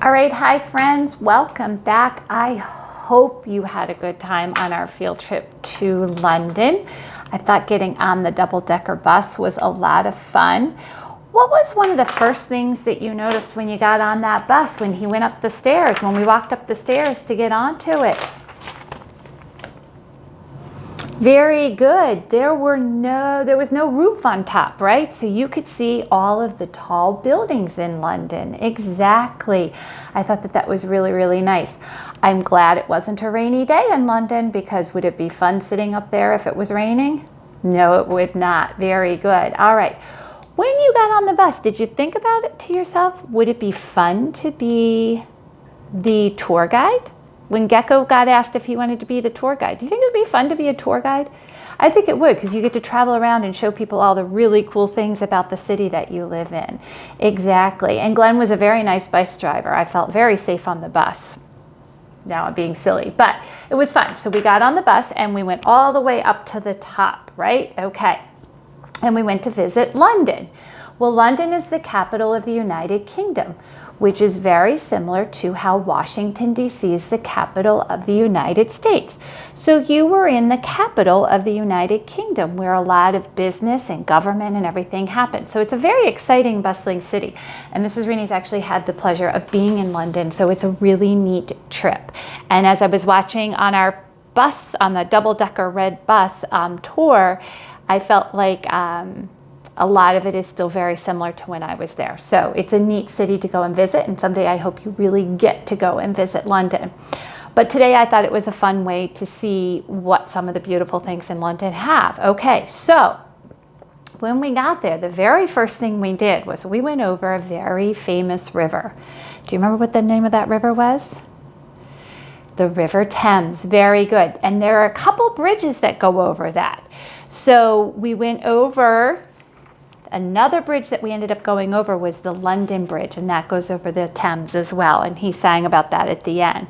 All right, hi friends, welcome back. I hope you had a good time on our field trip to London. I thought getting on the double-decker bus was a lot of fun. What was one of the first things that you noticed when you got on that bus, when he went up the stairs, when we walked up the stairs to get onto it? Very good. There was no roof on top, right? So you could see all of the tall buildings in London. Exactly. I thought that was really, really nice. I'm glad it wasn't a rainy day in London, because would it be fun sitting up there if it was raining? No, it would not. Very good. All right. When you got on the bus, did you think about it to yourself? Would it be fun to be the tour guide? When Gecko got asked if he wanted to be the tour guide, do you think it would be fun to be a tour guide? I think it would, because you get to travel around and show people all the really cool things about the city that you live in. Exactly. And Glenn was a very nice bus driver. I felt very safe on the bus. Now I'm being silly, but it was fun. So we got on the bus and we went all the way up to the top, right? Okay. And we went to visit London. Well, London is the capital of the United Kingdom, which is very similar to how Washington, D.C. is the capital of the United States. So you were in the capital of the United Kingdom, where a lot of business and government and everything happens. So it's a very exciting, bustling city. And Mrs. Rini's actually had the pleasure of being in London, so it's a really neat trip. And as I was watching on our bus, on the double-decker red bus tour, I felt like a lot of it is still very similar to when I was there. So it's a neat city to go and visit, and someday I hope you really get to go and visit London. But today I thought it was a fun way to see what some of the beautiful things in London have. Okay, so when we got there, the very first thing we did was we went over a very famous river. Do you remember what the name of that river was? The River Thames. Very good. And there are a couple bridges that go over that. So we went over. Another bridge that we ended up going over was the London Bridge, and that goes over the Thames as well, and he sang about that at the end.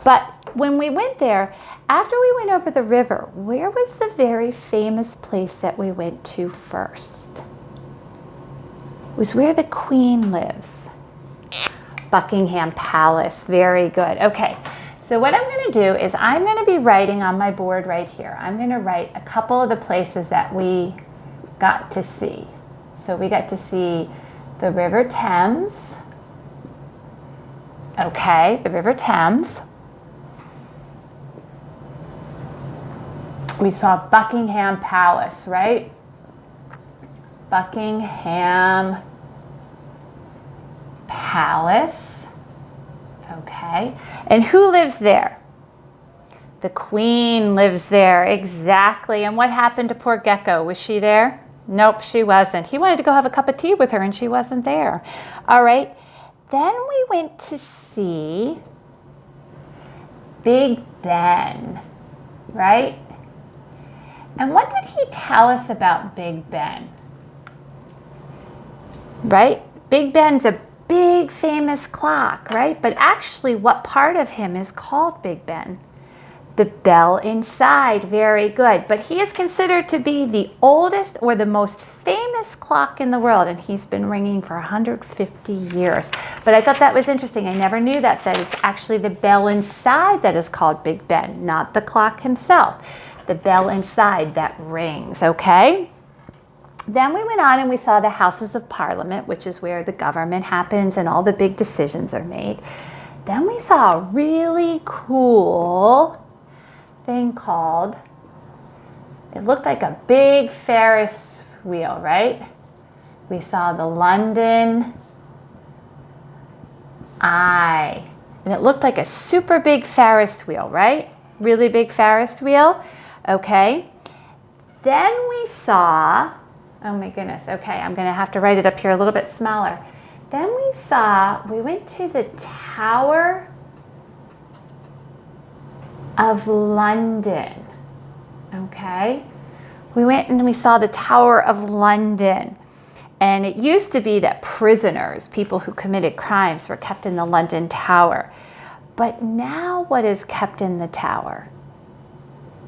But when we went there, after we went over the river, where was the very famous place that we went to first? It was where the Queen lives. Buckingham Palace. Very good. Okay, so what I'm going to do is I'm going to be writing on my board right here. I'm going to write a couple of the places that we got to see. So we got to see the River Thames. Okay, the River Thames. We saw Buckingham Palace, right? Buckingham Palace. Okay, and who lives there? The Queen lives there, exactly. And what happened to poor Gecko? Was she there? Nope, she wasn't. He wanted to go have a cup of tea with her, and she wasn't there. All right. Then we went to see Big Ben, right? And what did he tell us about Big Ben? Right? Big Ben's a big, famous clock, right? But actually, what part of him is called Big Ben? The bell inside. Very good. But he is considered to be the oldest or the most famous clock in the world, and he's been ringing for 150 years. But I thought that was interesting. I never knew that it's actually the bell inside that is called Big Ben, not the clock himself. The bell inside that rings, okay? Then we went on and we saw the Houses of Parliament, which is where the government happens and all the big decisions are made. Then we saw a really cool thing called, it looked like a big Ferris wheel, right? We saw the London Eye, and it looked like a super big Ferris wheel, right? Really big Ferris wheel. Okay. Then we saw, oh my goodness, okay, I'm gonna have to write it up here a little bit smaller. Then we went to the Tower of London, okay? We went and we saw the Tower of London. And it used to be that prisoners, people who committed crimes, were kept in the London Tower. But now what is kept in the tower?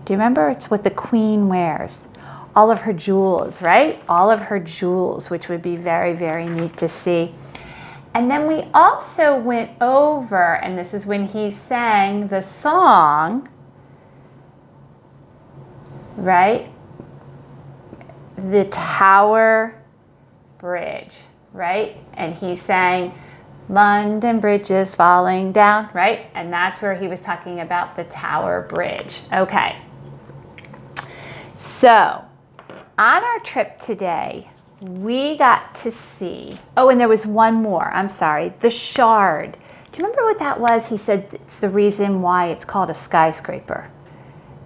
Do you remember? It's what the Queen wears. All of her jewels, right? All of her jewels, which would be very, very neat to see. And then we also went over, and this is when he sang the song, right? The Tower Bridge, right? And he sang, London Bridge is falling down, right? And that's where he was talking about the Tower Bridge. Okay. So, on our trip today, we got to see, oh, and there was one more, I'm sorry, the Shard. Do you remember what that was? He said it's the reason why it's called a skyscraper.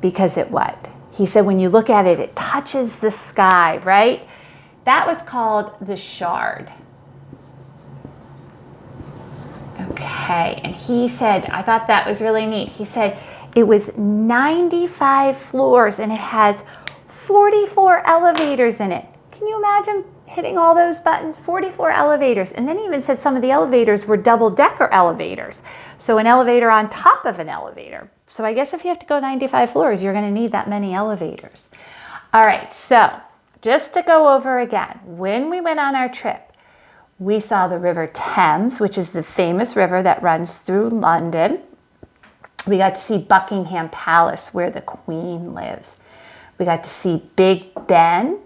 Because it what? He said when you look at it, it touches the sky, right? That was called the Shard. Okay, and he said, I thought that was really neat. He said it was 95 floors and it has 44 elevators in it. Can you imagine hitting all those buttons? 44 elevators. And then he even said some of the elevators were double-decker elevators. So an elevator on top of an elevator. So I guess if you have to go 95 floors, you're going to need that many elevators. All right, so just to go over again, when we went on our trip, we saw the River Thames, which is the famous river that runs through London. We got to see Buckingham Palace, where the Queen lives. We got to see Big Ben,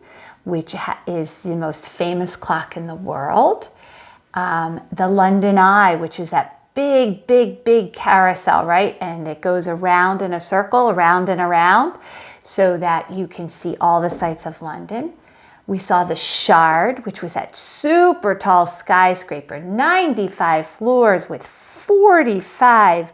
which is the most famous clock in the world. The London Eye, which is that big, big, big carousel, right? And it goes around in a circle, around and around, so that you can see all the sights of London. We saw the Shard, which was that super tall skyscraper, 95 floors with 45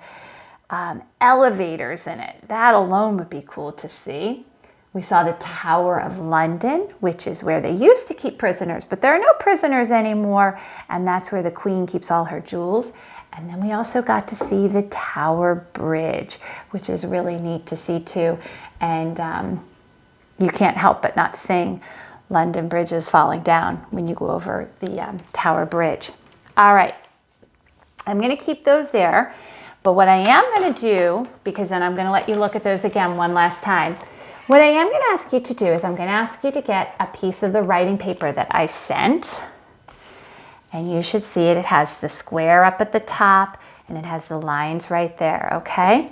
elevators in it. That alone would be cool to see. We saw the Tower of London, which is where they used to keep prisoners, but there are no prisoners anymore, and that's where the Queen keeps all her jewels. And then we also got to see the Tower Bridge, which is really neat to see too. And you can't help but not sing London Bridge is falling down when you go over the Tower Bridge. All right, I'm going to keep those there, but what I am going to do, because then I'm going to let you look at those again one last time, what I am going to ask you to do is I'm going to ask you to get a piece of the writing paper that I sent, and you should see it. It has the square up at the top, and it has the lines right there, okay?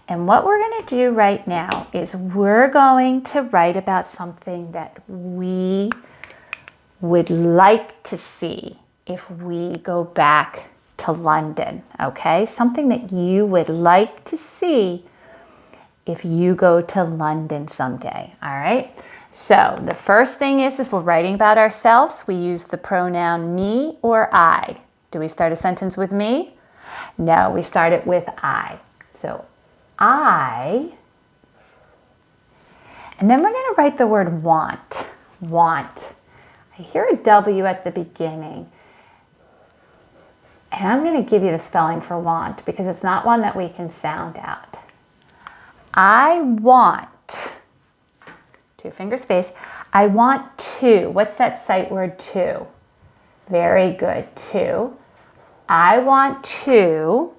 And what we're going to do right now is we're going to write about something that we would like to see if we go back to London, okay? Something that you would like to see if you go to London someday, all right? So the first thing is if we're writing about ourselves, we use the pronoun me or I. Do we start a sentence with me? No, we start it with I. So I, and then we're going to write the word want, want. I hear a W at the beginning, and I'm going to give you the spelling for want because it's not one that we can sound out. I want, two finger space, I want to. What's that sight word to? Very good, to. I want to,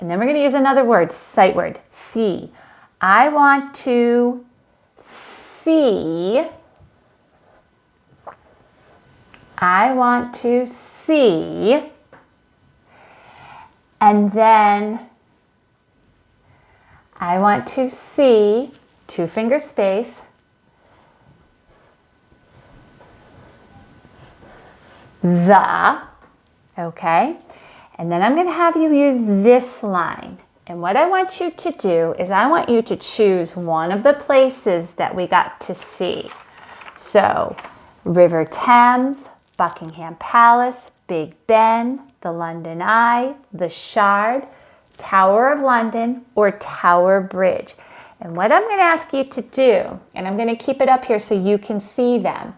and then we're going to use another word, sight word, see. I want to see. I want to see. And then I want to see, two finger space, the, okay? And then I'm going to have you use this line. And what I want you to do is I want you to choose one of the places that we got to see. So, River Thames, Buckingham Palace, Big Ben, the London Eye, the Shard, Tower of London, or Tower Bridge. And what I'm going to ask you to do, and I'm going to keep it up here so you can see them.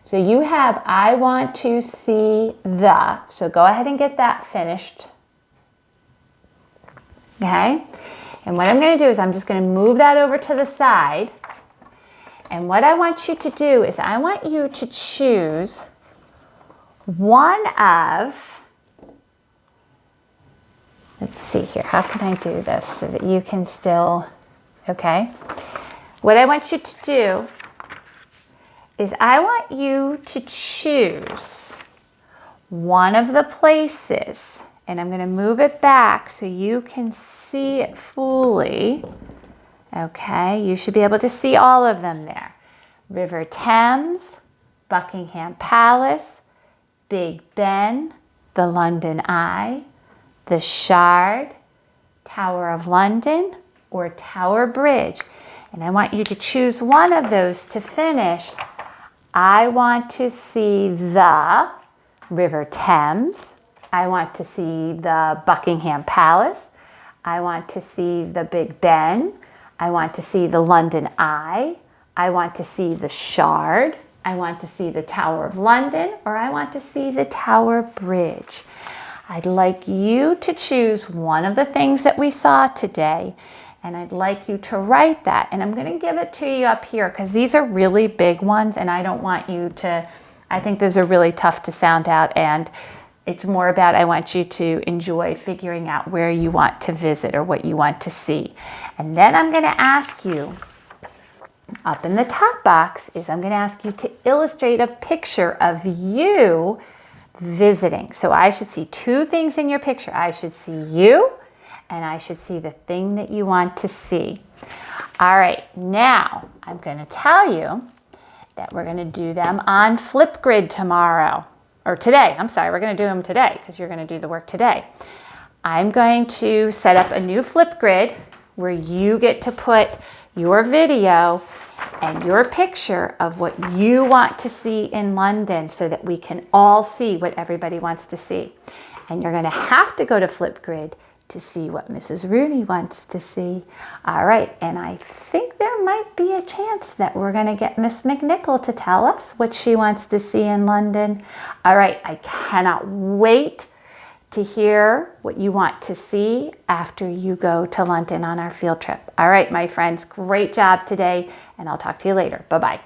So you have, I want to see the. So go ahead and get that finished. Okay? And what I'm going to do is I'm just going to move that over to the side. And what I want you to do is I want you to choose one of, let's see here, how can I do this so that you can still, okay? What I want you to do is I want you to choose one of the places, and I'm going to move it back so you can see it fully. Okay, you should be able to see all of them there. River Thames, Buckingham Palace, Big Ben, the London Eye, the Shard, Tower of London, or Tower Bridge. And I want you to choose one of those to finish. I want to see the River Thames. I want to see the Buckingham Palace. I want to see the Big Ben. I want to see the London Eye. I want to see the Shard. I want to see the Tower of London, or I want to see the Tower Bridge. I'd like you to choose one of the things that we saw today, and I'd like you to write that. And I'm going to give it to you up here because these are really big ones, and I don't want you to, I think those are really tough to sound out, and it's more about I want you to enjoy figuring out where you want to visit or what you want to see. And then I'm going to ask you, up in the top box I'm going to ask you to illustrate a picture of you visiting. So I should see two things in your picture. I should see you, and I should see the thing that you want to see. All right, now I'm going to tell you that we're going to do them on Flipgrid tomorrow. Or today, I'm sorry, we're going to do them today because you're going to do the work today. I'm going to set up a new Flipgrid where you get to put your video and your picture of what you want to see in London so that we can all see what everybody wants to see. And you're going to have to go to Flipgrid to see what Mrs. Rooney wants to see. All right, and I think there might be a chance that we're going to get Miss McNichol to tell us what she wants to see in London. All right, I cannot wait to hear what you want to see after you go to London on our field trip. All right, my friends, great job today, and I'll talk to you later. Bye-bye.